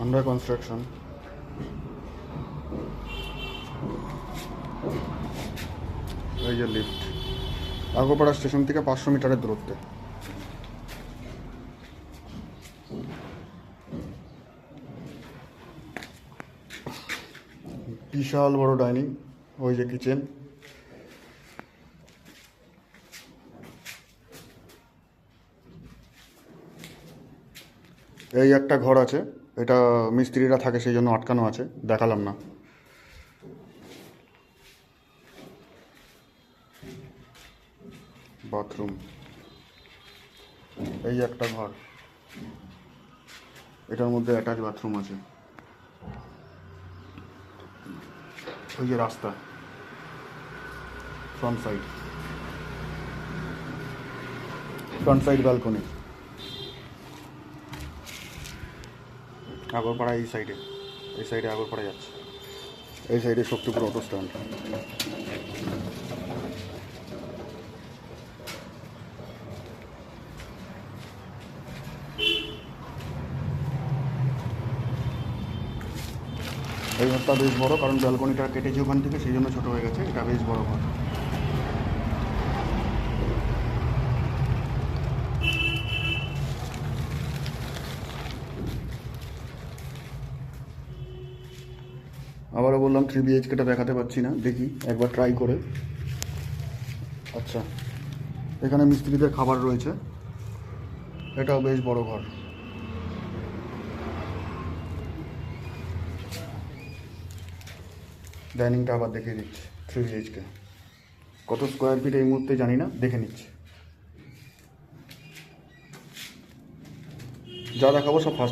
Under construction. এই যে lift, Agarpara station থেকে 500 মিটারের দূরত্বে। বিশাল বড় ডাইনিং, ওই যে কিচেন। এই একটা ঘর আছে, এটা মিস্ত্রিরা থাকে সেই জন্য আটকানো আছে, দেখালাম না। বাথরুম, এই একটা ঘর, এটার মধ্যে অ্যাটাচ বাথরুম আছে। ওই যে রাস্তা, ফ্রন্ট সাইড ব্যালকনি। আগরপাড়া এই সাইডে আগরপাড়া যাচ্ছে, এই সাইডে শক্তিপুর অটো স্ট্যান্ড। এই ঘরটা বেশ বড়, কারণ ব্যালকনিটা কেটেছে ওখান থেকে, সেই জন্য ছোটো হয়ে গেছে। এটা বেশ বড় ঘর। আবারও বললাম 3 BHKটা দেখাতে পাচ্ছি না, দেখি একবার ট্রাই করে। আচ্ছা, এখানে মিস্ত্রিদের খাবার রয়েছে, এটাও বেশ বড় ঘর। ডাইনিংটা আবার দেখিয়ে দিচ্ছি, 3 BHK। কত স্কোয়ার ফিট এই মুহূর্তে জানি না, দেখে নিচ্ছি। যা দেখাবো সব ফার্স্ট